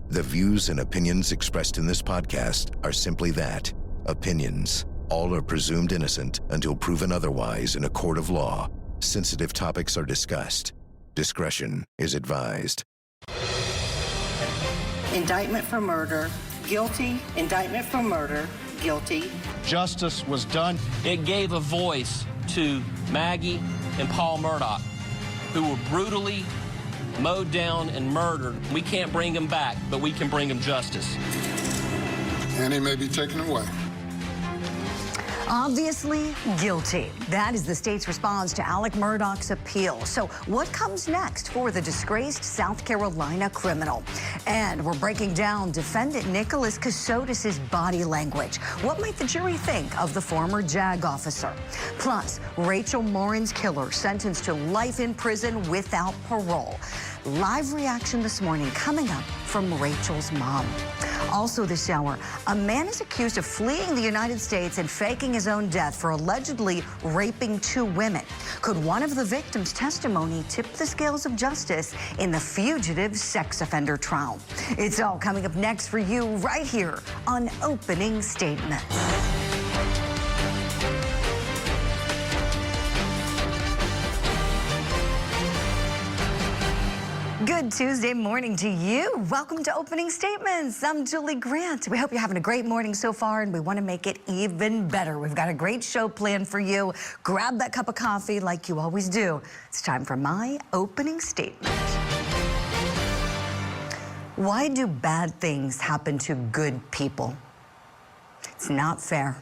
The views and opinions expressed in this podcast are simply that, opinions. All are presumed innocent until proven otherwise in a court of law. Sensitive topics are discussed. Discretion is advised. Indictment for murder, guilty. Indictment for murder, guilty. Justice was done. It gave a voice to Maggie and Paul Murdaugh, who were brutally mowed down and murdered. We can't bring them back, but we can bring them justice. And he may be taken away. Obviously guilty. That is the state's response to Alec Murdaugh's appeal. So what comes next for the disgraced South Carolina criminal? And we're breaking down defendant Nicholas Kassotis' body language. What might the jury think of the former JAG officer? Plus, Rachel Morin's killer sentenced to life in prison without parole. Live reaction this morning coming up from Rachel's mom. Also this hour, a man is accused of fleeing the United States and faking his own death for allegedly raping 2 women. Could one of the victims' testimony tip the scales of justice in the fugitive sex offender trial? It's all coming up next for you right here on Opening Statements. Good Tuesday morning to you. Welcome to Opening Statements. I'm Julie Grant. We hope you're having a great morning so far, and we want to make it even better. We've got a great show planned for you. Grab that cup of coffee like you always do. It's time for my opening statement. Why do bad things happen to good people? It's not fair.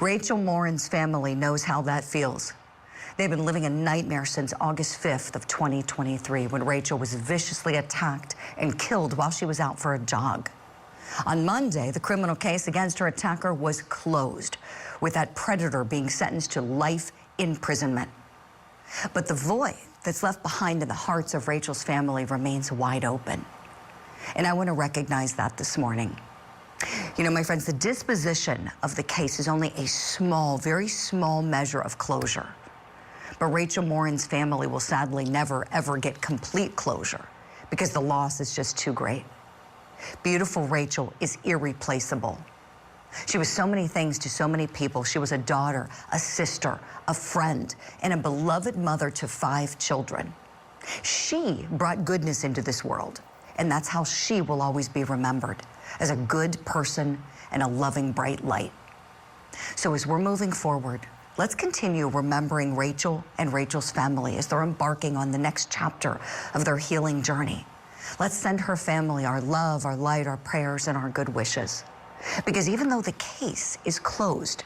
Rachel Morin's family knows how that feels. They've been living a nightmare since August 5th of 2023 when Rachel was viciously attacked and killed while she was out for a jog. On Monday, the criminal case against her attacker was closed, with that predator being sentenced to life imprisonment. But the void that's left behind in the hearts of Rachel's family remains wide open. And I want to recognize that this morning. You know, my friends, the disposition of the case is only a small, very small measure of closure. But Rachel Morin's family will sadly never, ever get complete closure because the loss is just too great. Beautiful Rachel is irreplaceable. She was so many things to so many people. She was a daughter, a sister, a friend, and a beloved mother to 5 children. She brought goodness into this world, and that's how she will always be remembered, as a good person and a loving, bright light. So as we're moving forward, let's continue remembering Rachel and Rachel's family as they're embarking on the next chapter of their healing journey. Let's send her family our love, our light, our prayers, and our good wishes. Because even though the case is closed,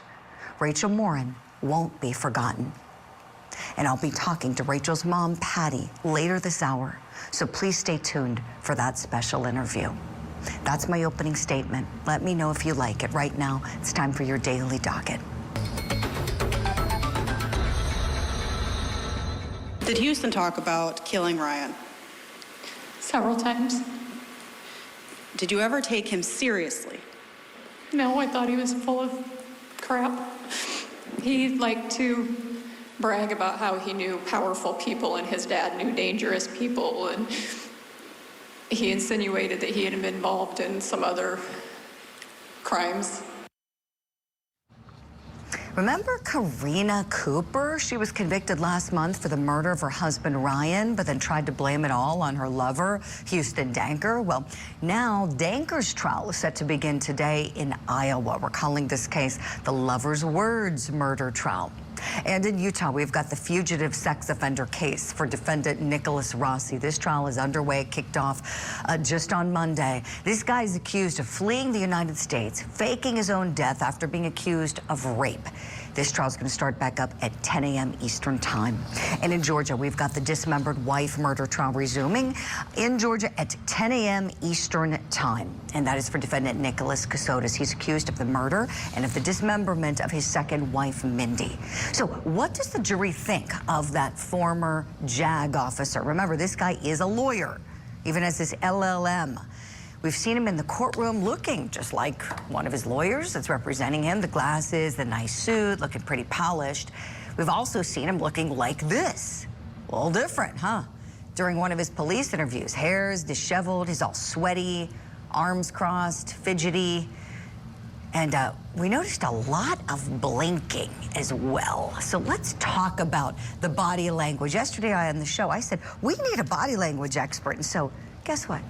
Rachel Morin won't be forgotten. And I'll be talking to Rachel's mom, Patty, later this hour. So please stay tuned for that special interview. That's my opening statement. Let me know if you like it. Right now, it's time for your daily docket. Did Houston talk about killing Ryan? Several times. Did you ever take him seriously? No, I thought he was full of crap. He liked to brag about how he knew powerful people and his dad knew dangerous people, and he insinuated that he had been involved in some other crimes. Remember Karina Cooper? She was convicted last month for the murder of her husband, Ryan, but then tried to blame it all on her lover, Houston Danker. Well, now Danker's trial is set to begin today in Iowa. We're calling this case the Lover's Words murder trial. And in Utah, we've got the fugitive sex offender case for defendant Nicholas Rossi. This trial is underway, kicked off just on Monday. This guy is accused of fleeing the United States, faking his own death after being accused of rape. This trial is going to start back up at 10 a.m. Eastern time. And in Georgia, we've got the dismembered wife murder trial resuming in Georgia at 10 a.m. Eastern time. And that is for defendant Nicholas Kassotis. He's accused of the murder and of the dismemberment of his second wife, Mindy. So what does the jury think of that former JAG officer? Remember, this guy is a lawyer, even as his LLM. We've seen him in the courtroom looking just like one of his lawyers that's representing him, the glasses, the nice suit, looking pretty polished. We've also seen him looking like this. A little different, huh? during one of his police interviews. Hair's disheveled, he's all sweaty, arms crossed, fidgety. And we noticed a lot of blinking as well. So let's talk about the body language. Yesterday on the show, I said, we need a body language expert. And so guess what?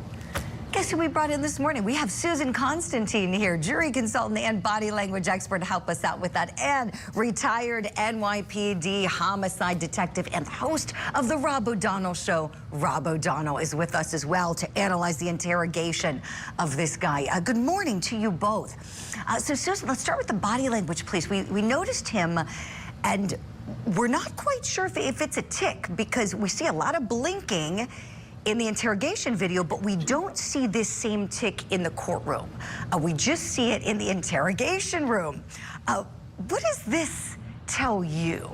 Guess who we brought in this morning? We have Susan Constantine here, jury consultant and body language expert, to help us out with that, and retired NYPD homicide detective and host of the Rob O'Donnell Show. Rob O'Donnell is with us as well to analyze the interrogation of this guy. Good morning to you both. So Susan, let's start with the body language, please. We noticed him, and we're not quite sure if it's a tic, because we see a lot of blinking in the interrogation video, but we don't see this same tic in the courtroom. We just see it in the interrogation room. What does this tell you?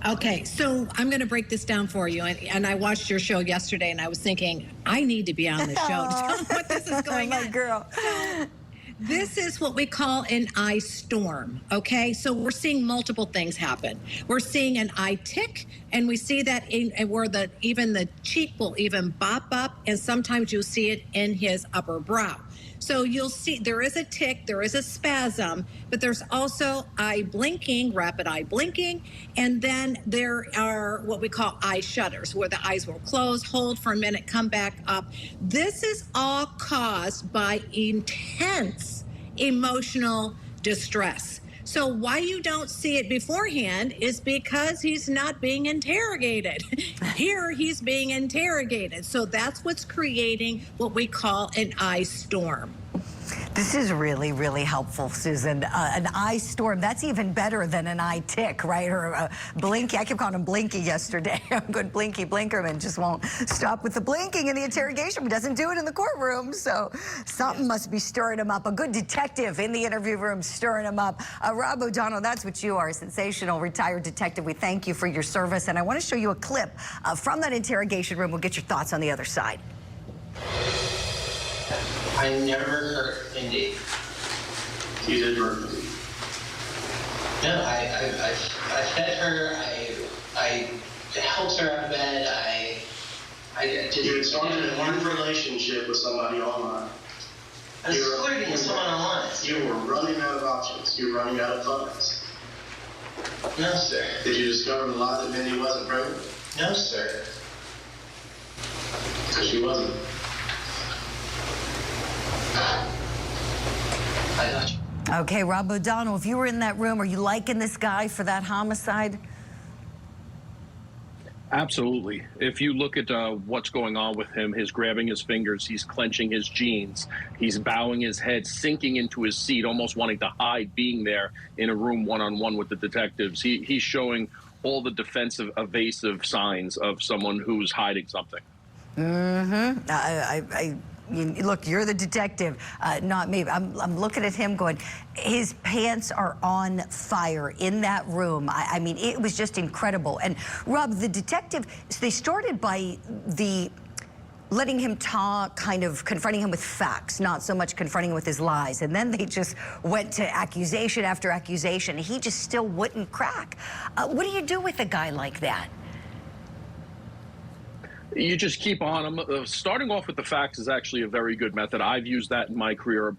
Okay, so I'm going to break this down for you. And I watched your show yesterday, and I was thinking, I need to be on the show to tell them what this is going on. My girl. This is what we call an eye storm, okay? So we're seeing multiple things happen. We're seeing an eye tick, and we see that where even the cheek will even bop up, and sometimes you'll see it in his upper brow. So you'll see there is a tick, there is a spasm, but there's also eye blinking, rapid eye blinking, and then there are what we call eye shutters, where the eyes will close, hold for a minute, come back up. This is all caused by intense emotional distress. So why you don't see it beforehand is because he's not being interrogated. Here he's being interrogated. So that's what's creating what we call an eye storm. This is really, really helpful, Susan. An eye storm, that's even better than an eye tick, right? Or a blinky. I kept calling him Blinky yesterday. I'm good Blinky Blinkerman, just won't stop with the blinking in the interrogation. He doesn't do it in the courtroom, so something must be stirring him up. A good detective in the interview room stirring him up. Rob O'Donnell, that's what you are, a sensational retired detective. We thank you for your service, and I want to show you a clip from that interrogation room. We'll get your thoughts on the other side. I never hurt Indy. You did hurt me. No, I fed her. I helped her out of bed. I did. You had started a one relationship with somebody online. I was flirting with someone online. You were running out of options. You were running out of funds. No, sir. Did you discover the lie that Mindy wasn't pregnant? No, sir. Because she wasn't. I got you. Okay, Rob O'Donnell, if you were in that room, are you liking this guy for that homicide? Absolutely. If you look at what's going on with him, he's grabbing his fingers, he's clenching his jeans, he's bowing his head, sinking into his seat, almost wanting to hide being there in a room one-on-one with the detectives. He's showing all the defensive, evasive signs of someone who's hiding something. Look, you're the detective, not me. I'm looking at him going, his pants are on fire in that room. I mean, it was just incredible. And Rob, the detective, they started by letting him talk, kind of confronting him with facts, not so much confronting him with his lies. And then they just went to accusation after accusation. He just still wouldn't crack. What do you do with a guy like that? You just keep on them. Starting off with the facts is actually a very good method. I've used that in my career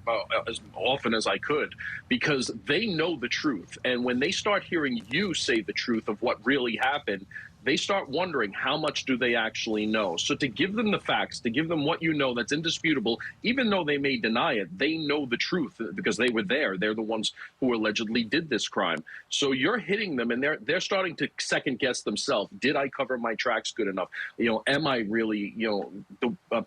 as often as I could, because they know the truth. And when they start hearing you say the truth of what really happened, they start wondering, how much do they actually know? So to give them the facts, to give them what you know that's indisputable, even though they may deny it, they know the truth because they were there. They're the ones who allegedly did this crime. So you're hitting them, and they're starting to second guess themselves. Did I cover my tracks good enough? Am I really,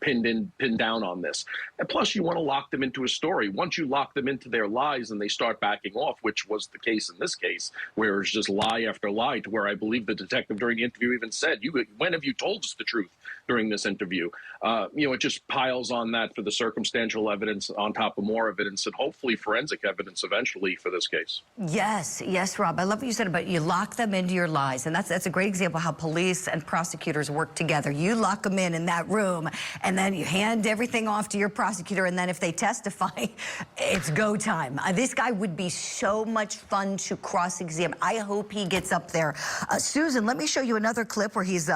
pinned down on this? And plus, you want to lock them into a story. Once you lock them into their lies and they start backing off, which was the case in this case, where it's just lie after lie, to where I believe the detective during the interview even said, when have you told us the truth during this interview? It just piles on that for the circumstantial evidence on top of more evidence, and hopefully forensic evidence eventually for this case. Yes, Rob. I love what you said about you lock them into your lies, and that's a great example of how police and prosecutors work together. You lock them in that room, and then you hand everything off to your prosecutor, and then if they testify, it's go time. This guy would be so much fun to cross-examine. I hope he gets up there. Susan, let me show you another clip where he's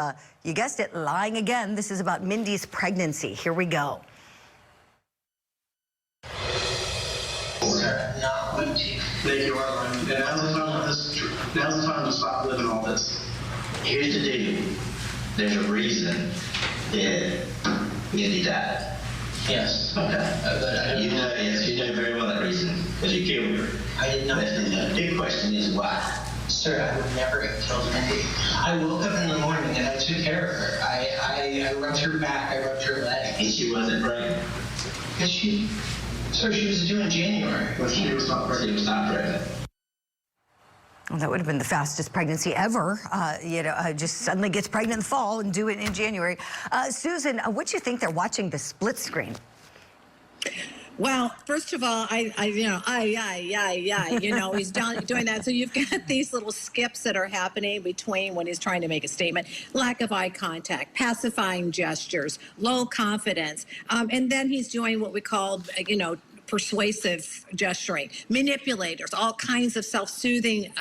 You guessed it, lying again. This is about Mindy's pregnancy. Here we go. Sir, not going to. Thank you, Autumn. And now's the time to stop living all this. Here's the deal. There's a reason that Mindy died. Yes. Okay. But you know very well that reason, because you killed her. I did not. The big question is why. Sir, I would never have killed Mindy. I woke up in the morning and I took care of her. I rubbed her back, I rubbed her leg. And she wasn't pregnant. Yes, sir, she was due in January. But she was not pregnant. She was not pregnant. Well, that would have been the fastest pregnancy ever. Just suddenly gets pregnant in the fall and do it in January. Susan, what do you think they're watching the split screen? Well, first of all, he's doing that. So you've got these little skips that are happening between when he's trying to make a statement, lack of eye contact, pacifying gestures, low confidence. And then he's doing what we call, persuasive gesturing, manipulators, all kinds of self-soothing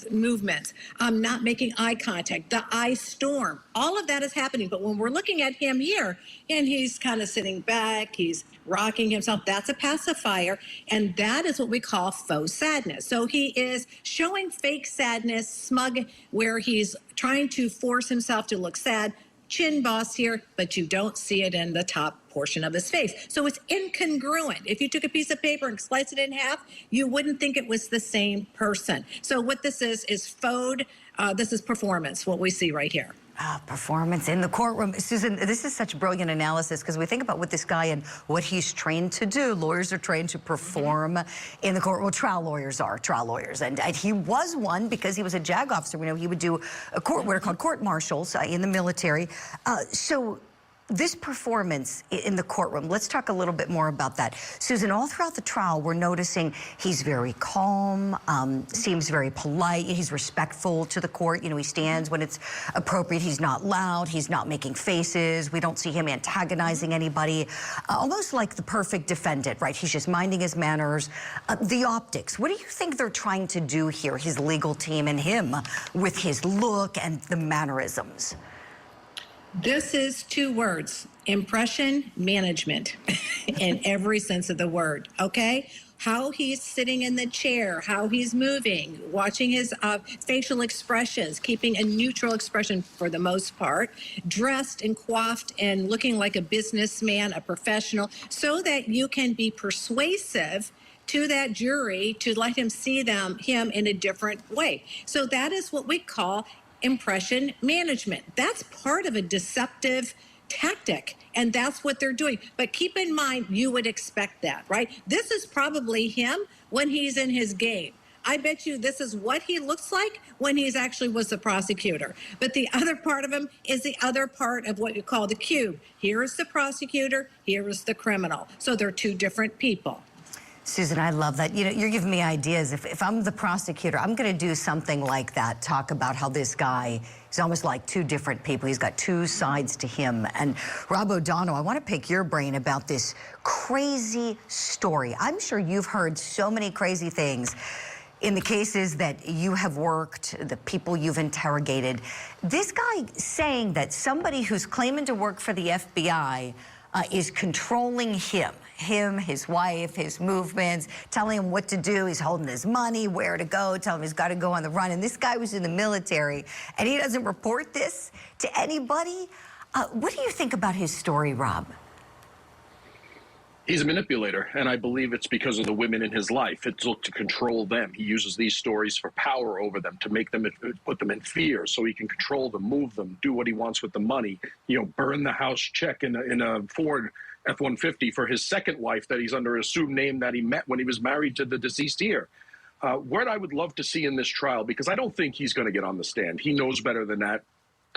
movements, not making eye contact, the eye storm, all of that is happening. But when we're looking at him here, and he's kind of sitting back, he's rocking himself, that's a pacifier, and that is what we call faux sadness. So he is showing fake sadness, smug, where he's trying to force himself to look sad, chin boss here, but you don't see it in the top portion of his face. So it's incongruent. If you took a piece of paper and sliced it in half, you wouldn't think it was the same person. So what this is faux, this is performance, what we see right here. Performance in the courtroom. Susan, this is such brilliant analysis because we think about what this guy and what he's trained to do. Lawyers are trained to perform in the court. Well, trial lawyers are trial lawyers. And he was one because he was a JAG officer. We know he would do what are called court martials in the military. So this performance in the courtroom, let's talk a little bit more about that. Susan, all throughout the trial, we're noticing he's very calm, seems very polite, he's respectful to the court. He stands when it's appropriate. He's not loud, he's not making faces. We don't see him antagonizing anybody. Almost like the perfect defendant, right? He's just minding his manners. The optics, what do you think they're trying to do here, his legal team and him, with his look and the mannerisms? This is two words, impression management, in every sense of the word, okay? How he's sitting in the chair, how he's moving, watching his facial expressions, keeping a neutral expression for the most part, dressed and coiffed and looking like a businessman, a professional, so that you can be persuasive to that jury to let him see him in a different way. So that is what we call impression management. That's part of a deceptive tactic, and that's what they're doing. But keep in mind, you would expect that, right? This is probably him when he's in his game. I bet you this is what he looks like when he's actually was the prosecutor. But the other part of him is the other part of what you call the cube. Here is the prosecutor, here is the criminal. So they're two different people. Susan, I love that. You're giving me ideas. If I'm the prosecutor, I'm going to do something like that, talk about how this guy is almost like two different people. He's got two sides to him. And Rob O'Donnell, I want to pick your brain about this crazy story. I'm sure you've heard so many crazy things in the cases that you have worked, the people you've interrogated. This guy saying that somebody who's claiming to work for the FBI is controlling him, his wife, his movements, telling him what to do. He's holding his money, where to go, telling him he's got to go on the run. And this guy was in the military, and he doesn't report this to anybody. What do you think about his story, Rob? He's a manipulator, and I believe it's because of the women in his life. It's to control them. He uses these stories for power over them, to make them, put them in fear, so he can control them, move them, do what he wants with the money. Burn the house check in a Ford F-150 for his second wife that he's under an assumed name that he met when he was married to the deceased here. What I would love to see in this trial, because I don't think he's going to get on the stand. He knows better than that.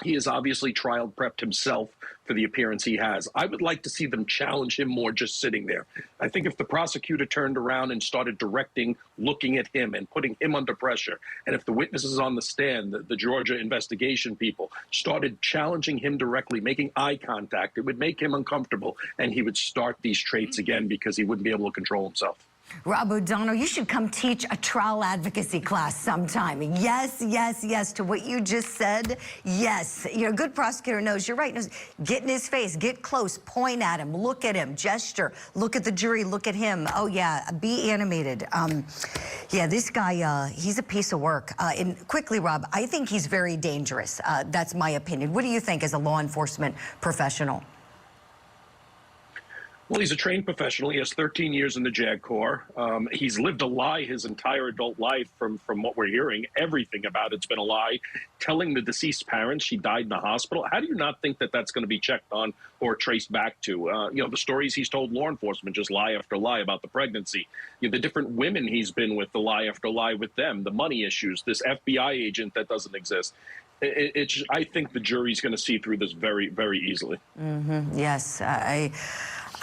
He is obviously trial prepped himself for the appearance he has. I would like to see them challenge him more just sitting there. I think if the prosecutor turned around and started directing, looking at him and putting him under pressure, and if the witnesses on the stand, the Georgia investigation people, started challenging him directly, making eye contact, it would make him uncomfortable, and he would start these traits again because he wouldn't be able to control himself. Rob O'Donnell, you should come teach a trial advocacy class sometime. Yes, yes, yes to what you just said. Yes, you know, a good prosecutor knows, you're right, knows, get in his face, get close, point at him, look at him, gesture, look at the jury, look at him. Oh yeah, be animated. Yeah, this guy, he's a piece of work. And quickly, Rob, I think he's very dangerous. That's my opinion. What do you think as a law enforcement professional? Well, he's a trained professional. He has 13 years in the JAG Corps. He's lived a lie his entire adult life from what we're hearing. Everything about it's been a lie. Telling the deceased parents she died in the hospital. How do you not think that that's going to be checked on or traced back to? You know, the stories he's told law enforcement, just lie after lie about the pregnancy. You know, the different women he's been with, the lie after lie with them, the money issues, this FBI agent that doesn't exist. I think the jury's going to see through this very, very easily. Yes,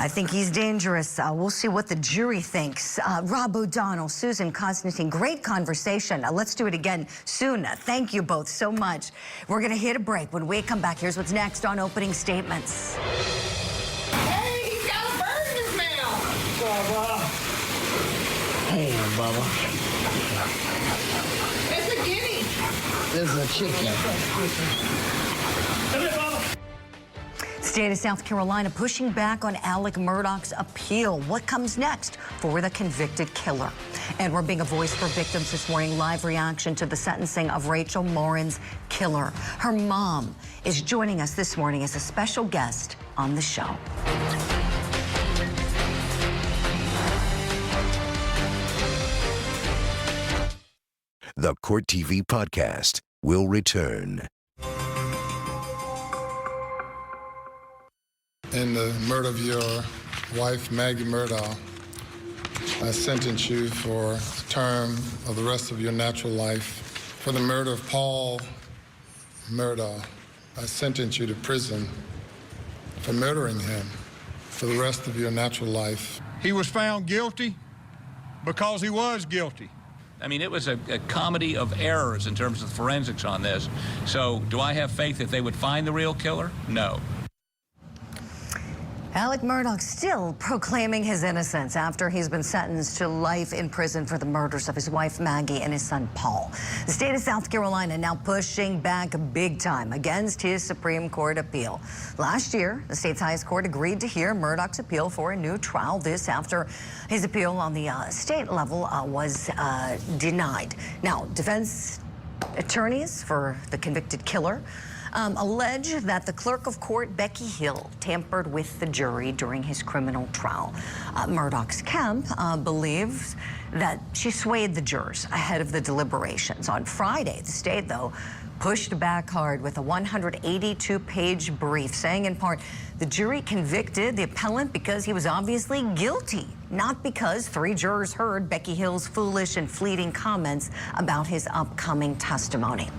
I think he's dangerous. We'll see what the jury thinks. Rob O'Donnell, Susan Constantine, great conversation. Let's do it again soon. Thank you both so much. We're going to hit a break. When we come back, here's what's next on Opening Statements. Hey, he's got a bird in his mouth. Bubba. Hey, Bubba. It's a guinea. This is a chicken. Come here, Bubba. State of South Carolina pushing back on Alec Murdaugh's appeal. What comes next for the convicted killer? And we're being a voice for victims this morning. Live reaction to the sentencing of Rachel Morin's killer. Her mom is joining us this morning as a special guest on the show. The Court TV podcast will return. In the murder of your wife, Maggie Murdaugh, I sentence you for a term of the rest of your natural life. For the murder of Paul Murdaugh, I sentence you to prison for murdering him for the rest of your natural life. He was found guilty because he was guilty. I mean, it was a comedy of errors in terms of forensics on this. So do I have faith that they would find the real killer? No. Alec Murdaugh still proclaiming his innocence after he's been sentenced to life in prison for the murders of his wife Maggie and his son Paul. The state of South Carolina now pushing back big time against his Supreme Court appeal. Last year, the state's highest court agreed to hear Murdaugh's appeal for a new trial. This after his appeal on the state level was denied. Now, defense attorneys for the convicted killer allege that the clerk of court, Becky Hill, tampered with the jury during his criminal trial. Murdaugh's camp believes that she swayed the jurors ahead of the deliberations. On Friday, the state, though, pushed back hard with a 182-page brief, saying in part, the jury convicted the appellant because he was obviously guilty, not because 3 jurors heard Becky Hill's foolish and fleeting comments about his upcoming testimony.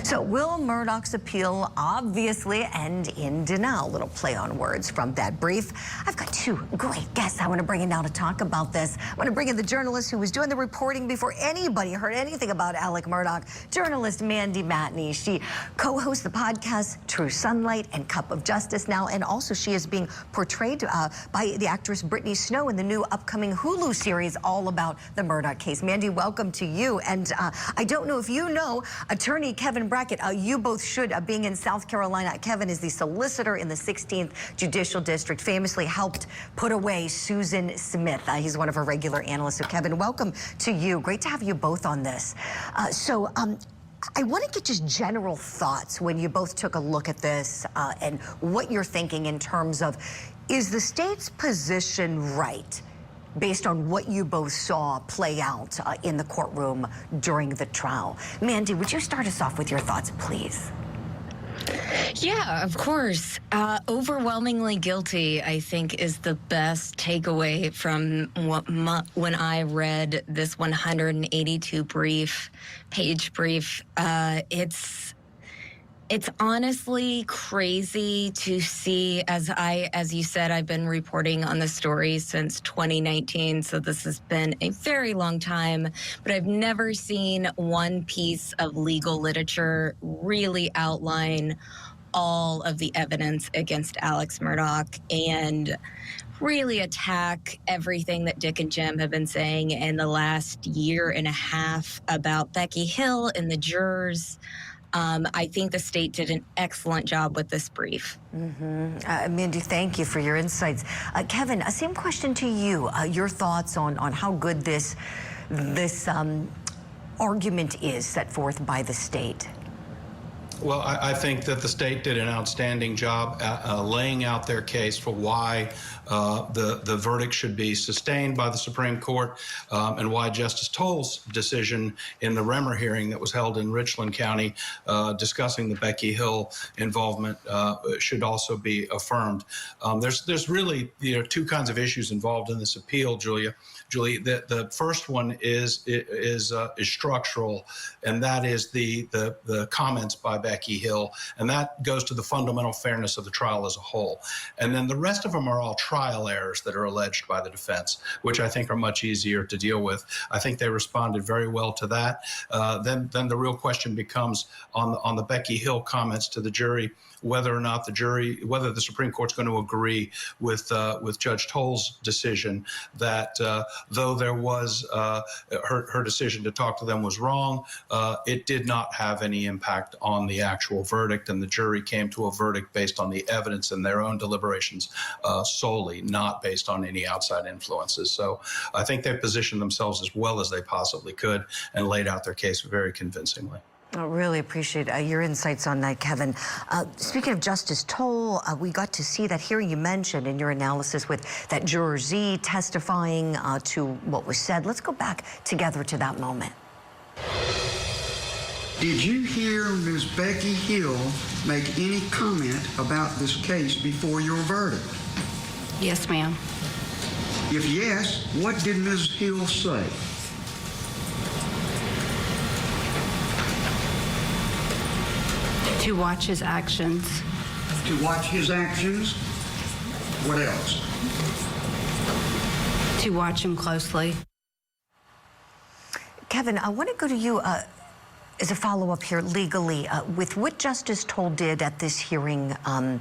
So will Murdaugh's appeal obviously end in denial? A little play on words from that brief. I've got 2 great guests I want to bring in now to talk about this. I want to bring in the journalist who was doing the reporting before anybody heard anything about Alec Murdaugh, journalist Mandy Matney. She co-hosts the podcast True Sunlight and Cup of Justice now, and also she is being portrayed by the actress Brittany Snow in the new upcoming Hulu series all about the Murdaugh case. Mandy, welcome to you. And I don't know if you know attorney Kevin Brackett. You both should, being in South Carolina. Kevin is the solicitor in the 16th Judicial District, famously helped put away Susan Smith. He's one of our regular analysts. So Kevin, welcome to you. Great to have you both on this. I want to get just general thoughts when you both took a look at this and what you're thinking in terms of, is the state's position right based on what you both saw play out in the courtroom during the trial? Mandy, would you start us off with your thoughts, please? Yeah, of course. Overwhelmingly guilty, I think, is the best takeaway from when I read this 182-page brief. It's honestly crazy to see, as you said, I've been reporting on the story since 2019, so this has been a very long time, but I've never seen one piece of legal literature really outline all of the evidence against Alex Murdaugh and really attack everything that Dick and Jim have been saying in the last year and a half about Becky Hill and the jurors. I think the state did an excellent job with this brief. Mandy, thank you for your insights. Kevin, same question to you. Your thoughts on how good this argument is set forth by the state? Well, I think that the state did an outstanding job laying out their case for why the verdict should be sustained by the Supreme Court and why Justice Toll's decision in the Remmer hearing that was held in Richland County discussing the Becky Hill involvement should also be affirmed. There's really two kinds of issues involved in this appeal, Julie. The first one is structural, and that is the comments by Becky Hill, and that goes to the fundamental fairness of the trial as a whole. And then the rest of them are all trial errors that are alleged by the defense, which I think are much easier to deal with. I think they responded very well to that. Then the real question becomes on the Becky Hill comments to the jury, whether or not whether the Supreme Court's going to agree with Judge Toll's decision that though there was her decision to talk to them was wrong, it did not have any impact on the actual verdict, and the jury came to a verdict based on the evidence and their own deliberations solely, not based on any outside influences. So I think they positioned themselves as well as they possibly could and laid out their case very convincingly. I really appreciate your insights on that, Kevin. Speaking of Justice Toll, we got to see that hearing you mentioned in your analysis with that juror Z testifying to what was said. Let's go back together to that moment. Did you hear Ms. Becky Hill make any comment about this case before your verdict? Yes, ma'am. If yes, what did Ms. Hill say? To watch his actions. To watch his actions? What else? To watch him closely. Kevin, I want to go to you as a follow-up here legally. With what Justice Toll did at this hearing and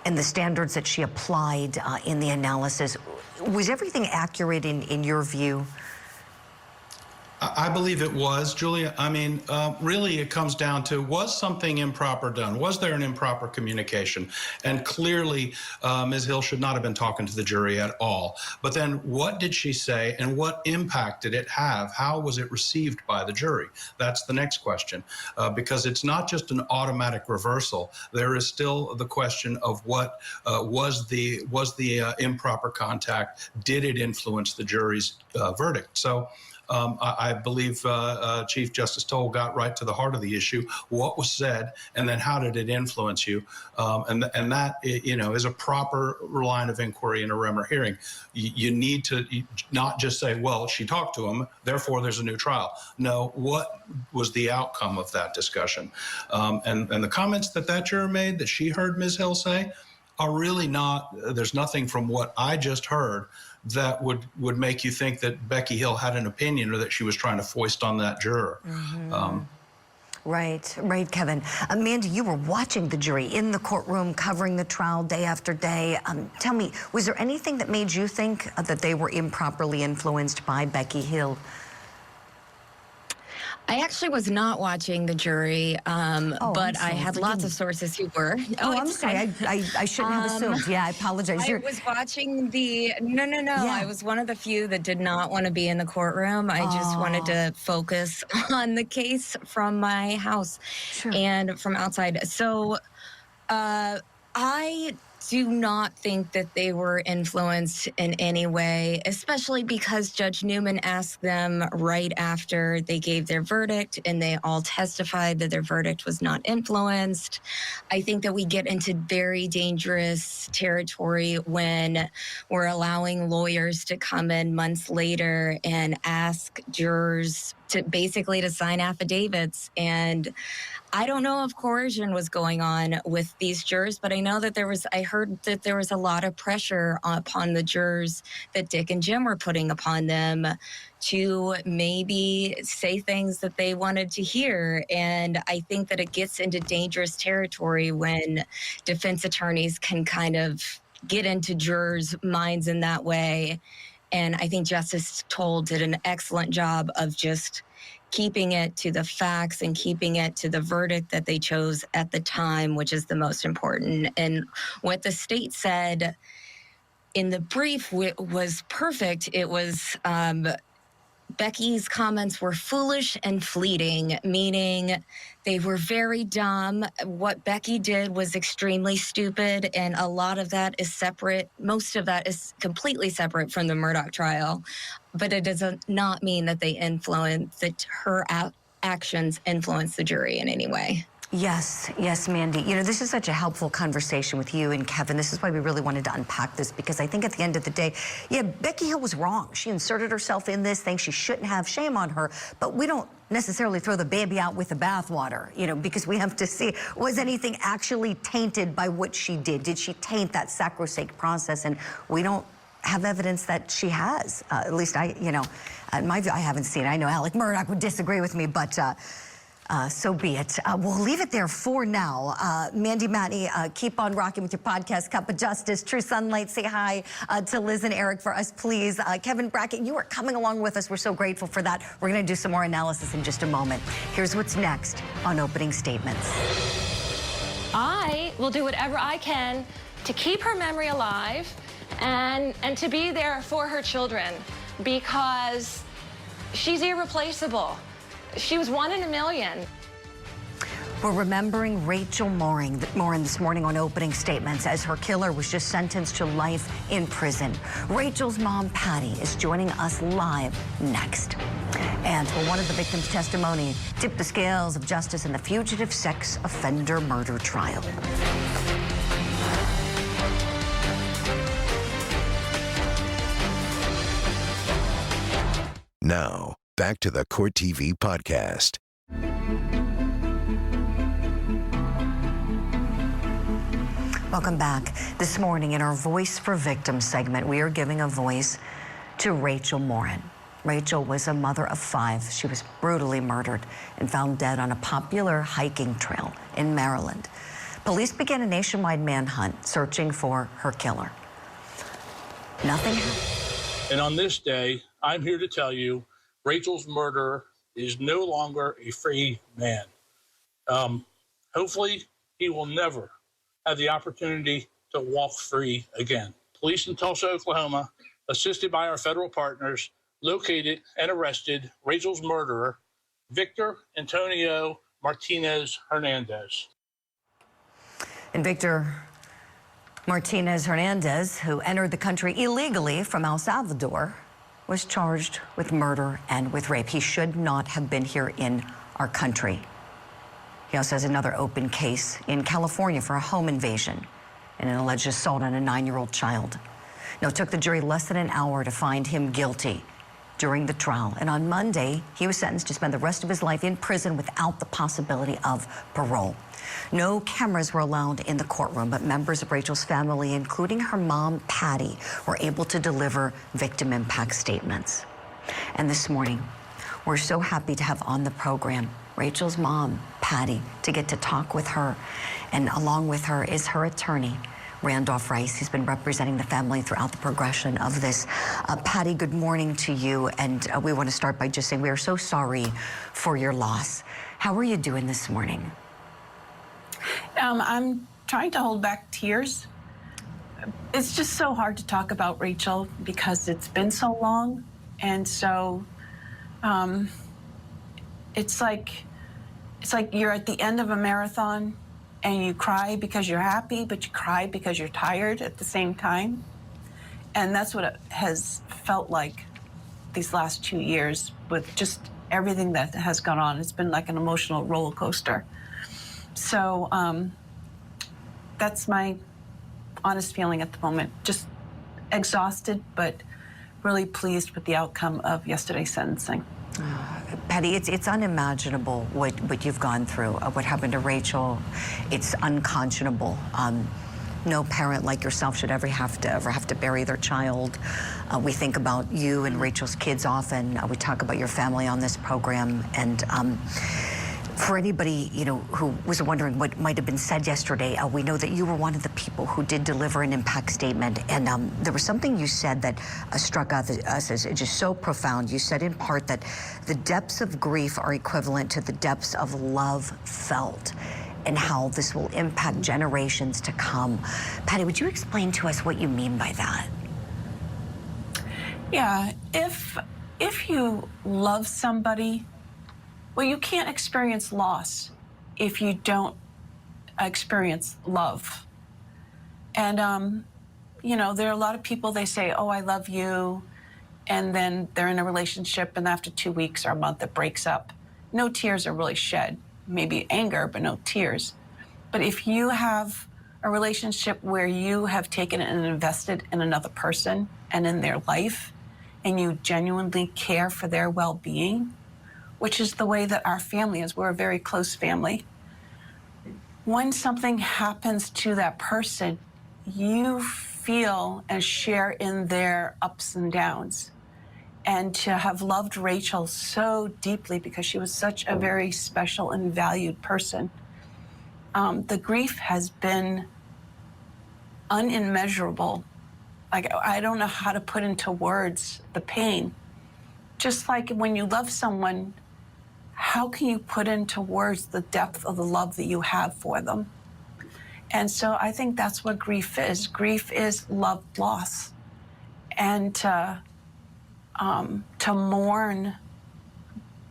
the standards that she applied in the analysis, was everything accurate in your view? I believe it was, Julia. I mean, really, it comes down to, was something improper done? Was there an improper communication? And clearly, Ms. Hill should not have been talking to the jury at all. But then what did she say, and what impact did it have? How was it received by the jury? That's the next question, because it's not just an automatic reversal. There is still the question of what was the improper contact? Did it influence the jury's verdict? So I believe Chief Justice Toll got right to the heart of the issue. What was said, and then how did it influence you? And that, is a proper line of inquiry in a Remmer hearing. You need to not just say, well, she talked to him, therefore there's a new trial. No, what was the outcome of that discussion? And the comments that juror made that she heard Ms. Hill say are really not, there's nothing from what I just heard that would make you think that Becky Hill had an opinion or that she was trying to foist on that juror. Right, Kevin. Mandy, you were watching the jury in the courtroom, covering the trial day after day. Tell me, was there anything that made you think that they were improperly influenced by Becky Hill? I actually was not watching the jury, but I had lots of sources who were. I'm sorry. I shouldn't have assumed. Yeah, I apologize. I was watching the... No. Yeah. I was one of the few that did not want to be in the courtroom. I just wanted to focus on the case from my house and from outside. So I do not think that they were influenced in any way, especially because Judge Newman asked them right after they gave their verdict, and they all testified that their verdict was not influenced. I think that we get into very dangerous territory when we're allowing lawyers to come in months later and ask jurors to basically sign affidavits. And I don't know if coercion was going on with these jurors, but I know that I heard that there was a lot of pressure upon the jurors that Dick and Jim were putting upon them to maybe say things that they wanted to hear. And I think that it gets into dangerous territory when defense attorneys can kind of get into jurors' minds in that way. And I think Justice Toll did an excellent job of just keeping it to the facts and keeping it to the verdict that they chose at the time, which is the most important. And what the state said in the brief was perfect. It was Becky's comments were foolish and fleeting, meaning they were very dumb. What Becky did was extremely stupid, and a lot of that is separate. Most of that is completely separate from the Murdaugh trial, but it does not mean that her actions influence the jury in any way. Yes, Mandy. You know, this is such a helpful conversation with you and Kevin. This is why we really wanted to unpack this, because I think at the end of the day, yeah, Becky Hill was wrong. She inserted herself in this thing she shouldn't have. Shame on her. But we don't necessarily throw the baby out with the bathwater, you know, because we have to see, was anything actually tainted by what she did? Did she taint that sacrosanct process? And we don't have evidence that she has. At least in my view, I haven't seen it. I know Alec Murdaugh would disagree with me, but so be it. We'll leave it there for now. Mandy Matney, keep on rocking with your podcast, Cup of Justice. True Sunlight, say hi to Liz and Eric for us, please. Kevin Brackett, you are coming along with us. We're so grateful for that. We're going to do some more analysis in just a moment. Here's what's next on Opening Statements. I will do whatever I can to keep her memory alive and to be there for her children, because she's irreplaceable. She was 1 in a million. We're remembering Rachel Morin this morning on Opening Statements, as her killer was just sentenced to life in prison. Rachel's mom, Patty, is joining us live next. And one of the victims' testimony tipped the scales of justice in the fugitive sex offender murder trial. Now, back to the Court TV podcast. Welcome back. This morning in our Voice for Victims segment, we are giving a voice to Rachel Morin. Rachel was a mother of 5. She was brutally murdered and found dead on a popular hiking trail in Maryland. Police began a nationwide manhunt searching for her killer. Nothing happened. And on this day, I'm here to tell you Rachel's murderer is no longer a free man. Hopefully, he will never have the opportunity to walk free again. Police in Tulsa, Oklahoma, assisted by our federal partners, located and arrested Rachel's murderer, Victor Antonio Martinez Hernandez. And Victor Martinez Hernandez, who entered the country illegally from El Salvador, was charged with murder and with rape. He should not have been here in our country. He also has another open case in California for a home invasion and an alleged assault on a 9-year-old child. Now, it took the jury less than an hour to find him guilty during the trial. And on Monday, he was sentenced to spend the rest of his life in prison without the possibility of parole. No cameras were allowed in the courtroom, but members of Rachel's family, including her mom, Patty, were able to deliver victim impact statements. And this morning, we're so happy to have on the program Rachel's mom, Patty, to get to talk with her. And along with her is her attorney, Randolph Rice. He's been representing the family throughout the progression of this. Patty, good morning to you. And we want to start by just saying we are so sorry for your loss. How are you doing this morning? I'm trying to hold back tears. It's just so hard to talk about Rachel because it's been so long. And so it's like you're at the end of a marathon and you cry because you're happy, but you cry because you're tired at the same time. And that's what it has felt like these last 2 years with just everything that has gone on. It's been like an emotional roller coaster. So that's my honest feeling at the moment. Just exhausted, but really pleased with the outcome of yesterday's sentencing. Patty, it's unimaginable what you've gone through, what happened to Rachel. It's unconscionable. No parent like yourself should ever have to bury their child. We think about you and Rachel's kids often. We talk about your family on this program, and for anybody who was wondering what might have been said yesterday, we know that you were one of the people who did deliver an impact statement, and there was something you said that struck us as just so profound. You said in part that the depths of grief are equivalent to the depths of love felt, and how this will impact generations to come. Patty, would you explain to us what you mean by that? Yeah, if you love somebody, well, you can't experience loss if you don't experience love. And, there are a lot of people, they say, oh, I love you, and then they're in a relationship, and after 2 weeks or a month, it breaks up. No tears are really shed. Maybe anger, but no tears. But if you have a relationship where you have taken and invested in another person and in their life, and you genuinely care for their well-being, which is the way that our family is, we're a very close family. When something happens to that person, you feel and share in their ups and downs. And to have loved Rachel so deeply because she was such a very special and valued person, the grief has been unimmeasurable. Like, I don't know how to put into words the pain. Just like when you love someone, how can you put into words the depth of the love that you have for them? And so I think that's what grief is. Grief is love loss. And to mourn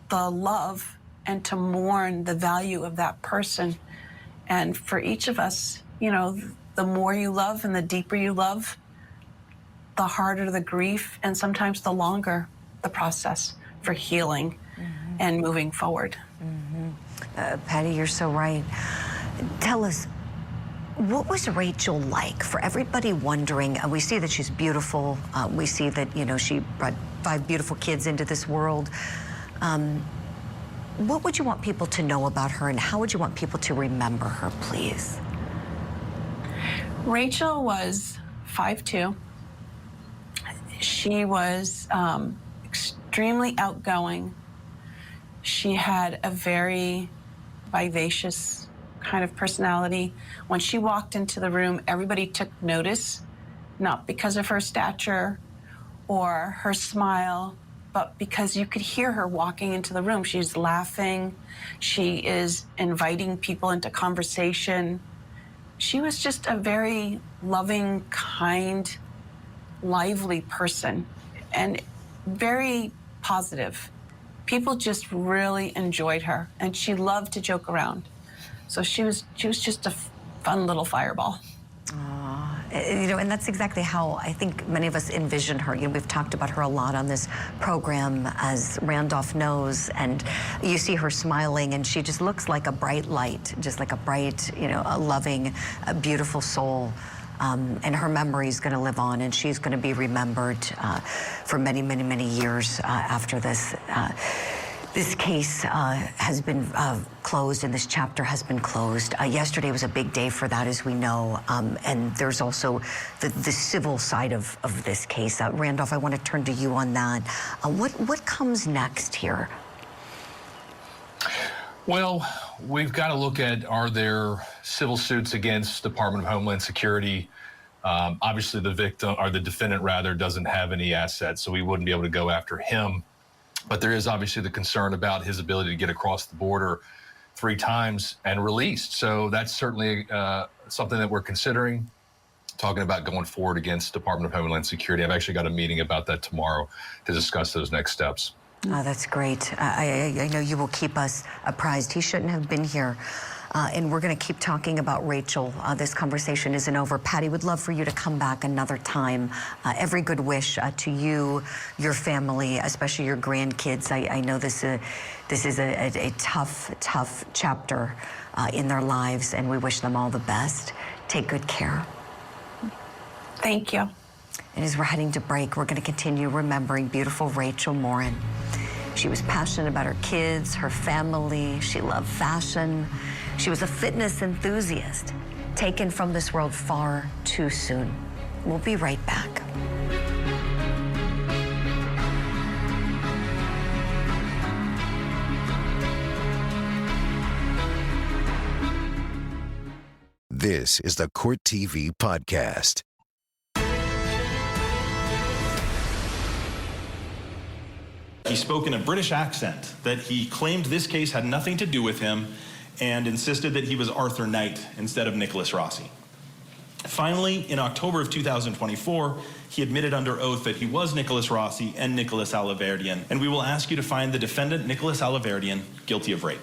the love and to mourn the value of that person. And for each of us, the more you love and the deeper you love, the harder the grief and sometimes the longer the process for healing and moving forward. Patty, you're so right. Tell us, what was Rachel like? For everybody wondering, we see that she's beautiful. We see that, she brought 5 beautiful kids into this world. What would you want people to know about her, and how would you want people to remember her, please? Rachel was 5'2". She was extremely outgoing. She had a very vivacious kind of personality. When she walked into the room, everybody took notice, not because of her stature or her smile, but because you could hear her walking into the room. She's laughing. She is inviting people into conversation. She was just a very loving, kind, lively person and very positive. People just really enjoyed her, and she loved to joke around. So she was just a fun little fireball. And that's exactly how I think many of us envision her. We've talked about her a lot on this program, as Randolph knows, and you see her smiling, and she just looks like a bright light, just like a bright, a loving, a beautiful soul. And her memory is going to live on, and she's going to be remembered for many, many, many years after this. This case has been closed, and this chapter has been closed. Yesterday was a big day for that, as we know, and there's also the civil side of this case. Randolph, I want to turn to you on that. What comes next here? Well, we've got to look at, are there civil suits against Department of Homeland Security? Obviously, the victim, or the defendant rather, doesn't have any assets, so we wouldn't be able to go after him. But there is obviously the concern about his ability to get across the border 3 times and released. So that's certainly something that we're considering, talking about going forward against Department of Homeland Security. I've actually got a meeting about that tomorrow to discuss those next steps. Oh, that's great. I know you will keep us apprised. He shouldn't have been here. And we're going to keep talking about Rachel. This conversation isn't over. Patty, would love for you to come back another time. Every good wish to you, your family, especially your grandkids. I know this is a tough chapter in their lives, and we wish them all the best. Take good care. Thank you. And as we're heading to break, we're going to continue remembering beautiful Rachel Morin. She was passionate about her kids, her family. She loved fashion. She was a fitness enthusiast, taken from this world far too soon. We'll be right back. This is the Court TV Podcast. He spoke in a British accent, that he claimed this case had nothing to do with him and insisted that he was Arthur Knight instead of Nicholas Rossi. Finally, in October of 2024, he admitted under oath that he was Nicholas Rossi and Nicholas Alaverdian, and we will ask you to find the defendant, Nicholas Alaverdian, guilty of rape.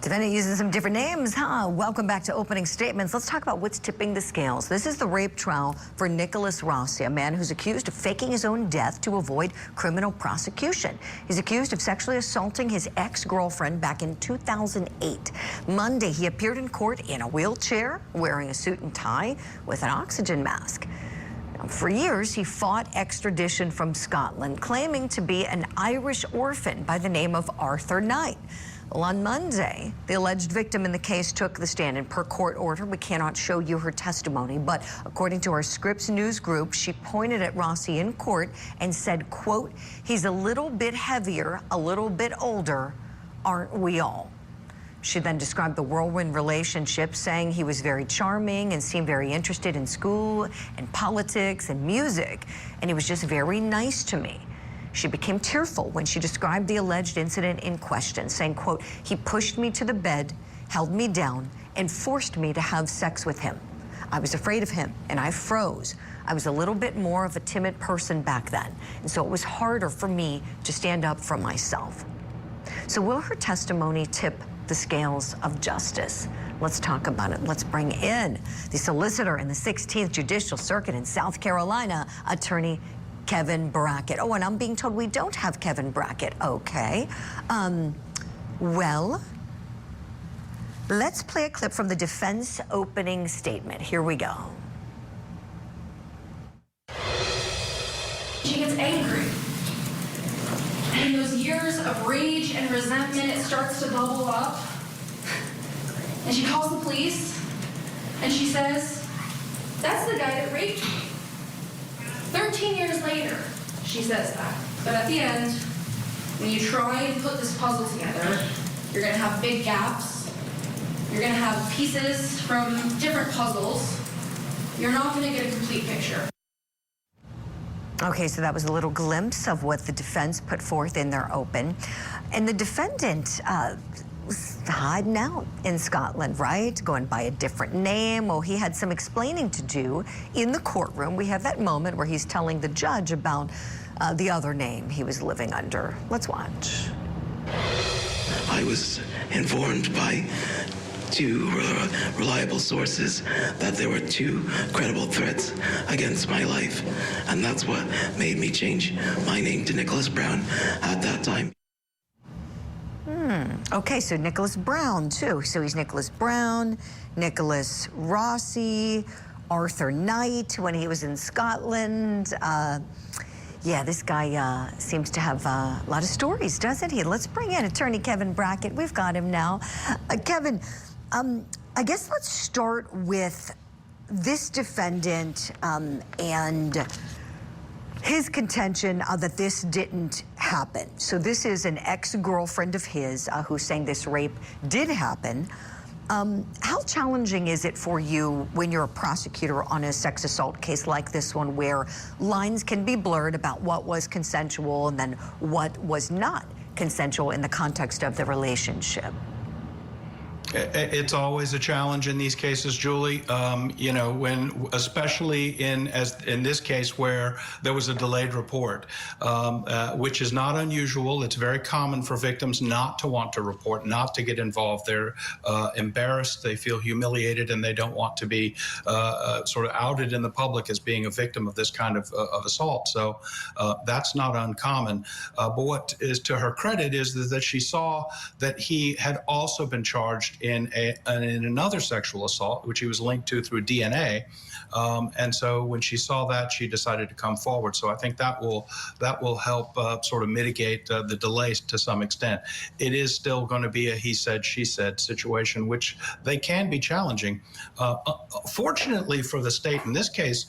Defendant using some different names, huh? Welcome back to Opening Statements. Let's talk about what's tipping the scales. This is the rape trial for Nicholas Rossi, a man who's accused of faking his own death to avoid criminal prosecution. He's accused of sexually assaulting his ex-girlfriend back in 2008. Monday, he appeared in court in a wheelchair, wearing a suit and tie with an oxygen mask. For years, he fought extradition from Scotland, claiming to be an Irish orphan by the name of Arthur Knight. Well, on Monday, the alleged victim in the case took the stand, and per court order, we cannot show you her testimony, but according to our Scripps News Group, she pointed at Rossi in court and said, quote, "He's a little bit heavier, a little bit older, aren't we all?" She then described the whirlwind relationship, saying he was very charming and seemed very interested in school and politics and music, and he was just very nice to me. She became tearful when she described the alleged incident in question, saying, quote, "He pushed me to the bed, held me down, and forced me to have sex with him. I was afraid of him, and I froze. I was a little bit more of a timid person back then, and so it was harder for me to stand up for myself." So will her testimony tip the scales of justice? Let's talk about it. Let's bring in the solicitor in the 16th Judicial Circuit in South Carolina, Attorney Kevin Brackett. Oh, and I'm being told we don't have Kevin Brackett. Okay. Well, let's play a clip from the defense opening statement. Here we go. She gets angry. And in those years of rage and resentment, it starts to bubble up. And she calls the police, and she says, "That's the guy that raped me." 13 years later, she says that. But at the end, when you try and put this puzzle together, you're going to have big gaps. You're going to have pieces from different puzzles. You're not going to get a complete picture. Okay, so that was a little glimpse of what the defense put forth in their open. And the defendant was hiding out in Scotland, right? Going by a different name. Well, he had some explaining to do in the courtroom. We have that moment where he's telling the judge about the other name he was living under. Let's watch. I was informed by two reliable sources that there were two credible threats against my life, and that's what made me change my name to Nicholas Brown at that time. Okay, so Nicholas Brown, too. So he's Nicholas Brown, Nicholas Rossi, Arthur Knight when he was in Scotland. Yeah, this guy seems to have a lot of stories, doesn't he? Let's bring in Attorney Kevin Brackett. We've got him now. Kevin, I guess let's start with this defendant and his contention that this didn't happen. So this is an ex-girlfriend of his who's saying this rape did happen. How challenging is it for you when you're a prosecutor on a sex assault case like this one, where lines can be blurred about what was consensual and then what was not consensual in the context of the relationship? It's always a challenge in these cases, Julie. You know, when, especially in this case where there was a delayed report, which is not unusual. It's very common for victims not to want to report, not to get involved. They're embarrassed, they feel humiliated, and they don't want to be sort of outed in the public as being a victim of this kind of assault. So that's not uncommon. But what is to her credit is that she saw that he had also been charged in another sexual assault, which he was linked to through DNA. And so when she saw that, she decided to come forward. So I think that will help sort of mitigate the delays to some extent. It is still going to be a he said, she said situation, which they can be challenging. Fortunately for the state in this case,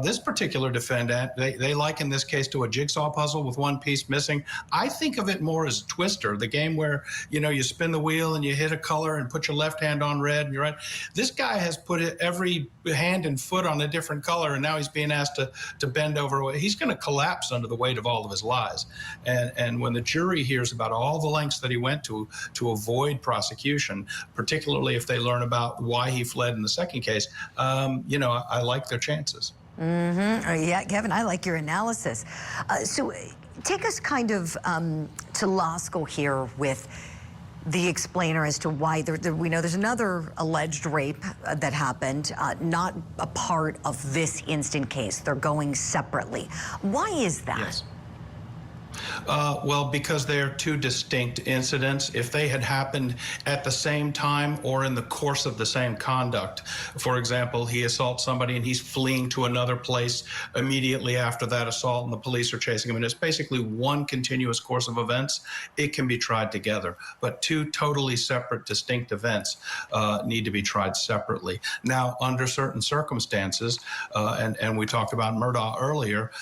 this particular defendant, they liken this case to a jigsaw puzzle with one piece missing. I think of it more as Twister, the game where, you spin the wheel and you hit a color and put your left hand on red and you're right. This guy has put every hand and foot on a different color, and now he's being asked to bend over. He's going to collapse under the weight of all of his lies. And when the jury hears about all the lengths that he went to avoid prosecution, particularly if they learn about why he fled in the second case, I like their chances. Mm-hmm. Yeah, Kevin, I like your analysis. So take us kind of to law school here with the explainer as to why we know there's another alleged rape that happened, not a part of this instant case. They're going separately. Why is that? Yes. Well, because they are two distinct incidents. If they had happened at the same time or in the course of the same conduct, for example, he assaults somebody and he's fleeing to another place immediately after that assault and the police are chasing him, and it's basically one continuous course of events, it can be tried together. But two totally separate, distinct events need to be tried separately. Now, under certain circumstances, and we talked about Murdaugh earlier,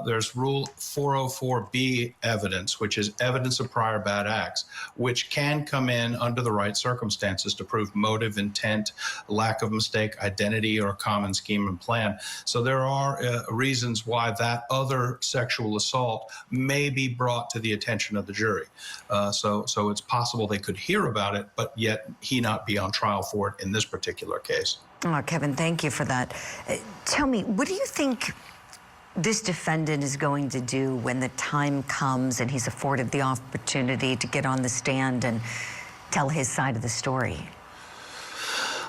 there's Rule 404B evidence, which is evidence of prior bad acts, which can come in under the right circumstances to prove motive, intent, lack of mistake, identity, or common scheme and plan. So there are reasons why that other sexual assault may be brought to the attention of the jury. So it's possible they could hear about it, but yet he not be on trial for it in this particular case. Oh, Kevin, thank you for that. Tell me, what do you think this defendant is going to do when the time comes and he's afforded the opportunity to get on the stand and tell his side of the story?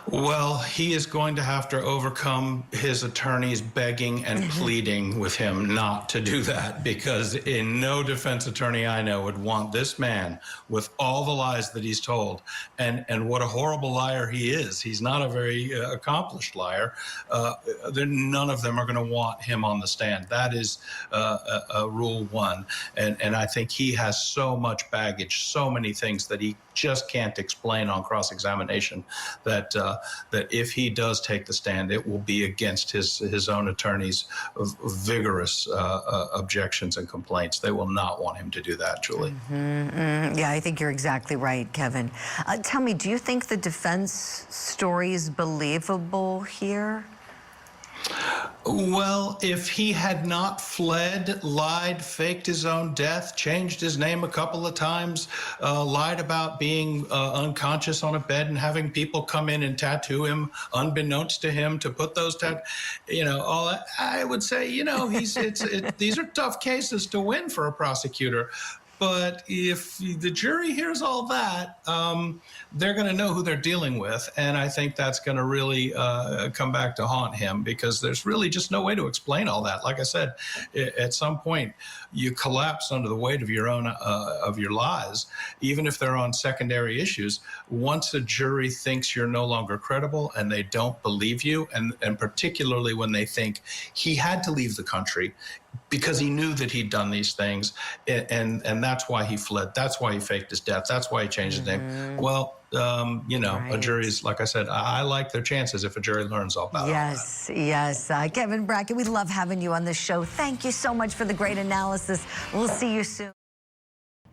Well, he is going to have to overcome his attorneys begging and pleading with him not to do that, because no defense attorney I know would want this man, with all the lies that he's told, and what a horrible liar he is. He's not a very accomplished liar. None of them are going to want him on the stand. That is rule one. And I think he has so much baggage, so many things that he just can't explain on cross-examination that if he does take the stand, it will be against his own attorney's vigorous objections and complaints. They will not want him to do that, Julie. Yeah, I think you're exactly right, Kevin. Tell me, do you think the defense story is believable here? Well, if he had not fled, lied, faked his own death, changed his name a couple of times, lied about being unconscious on a bed and having people come in and tattoo him unbeknownst to him to put those all that, I would say, these are tough cases to win for a prosecutor. But if the jury hears all that, they're going to know who they're dealing with. And I think that's going to really come back to haunt him, because there's really just no way to explain all that. Like I said, at some point, you collapse under the weight of your own of your lies, even if they're on secondary issues. Once a jury thinks you're no longer credible and they don't believe you, and particularly when they think he had to leave the country because he knew that he'd done these things, and that's why he fled. That's why he faked his death. That's why he changed his name. Well, a jury's, like I said, I like their chances if a jury learns all about it. Yes. Kevin Brackett, we love having you on the show. Thank you so much for the great analysis. We'll see you soon.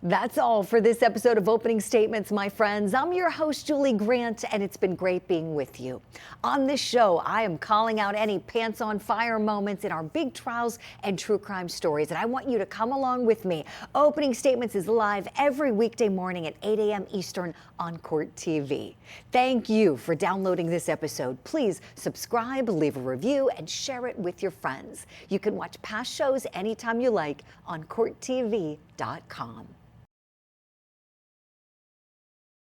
That's all for this episode of Opening Statements, my friends. I'm your host, Julie Grant, and it's been great being with you. On this show, I am calling out any pants on fire moments in our big trials and true crime stories, and I want you to come along with me. Opening Statements is live every weekday morning at 8 a.m. Eastern on Court TV. Thank you for downloading this episode. Please subscribe, leave a review, and share it with your friends. You can watch past shows anytime you like on CourtTV.com.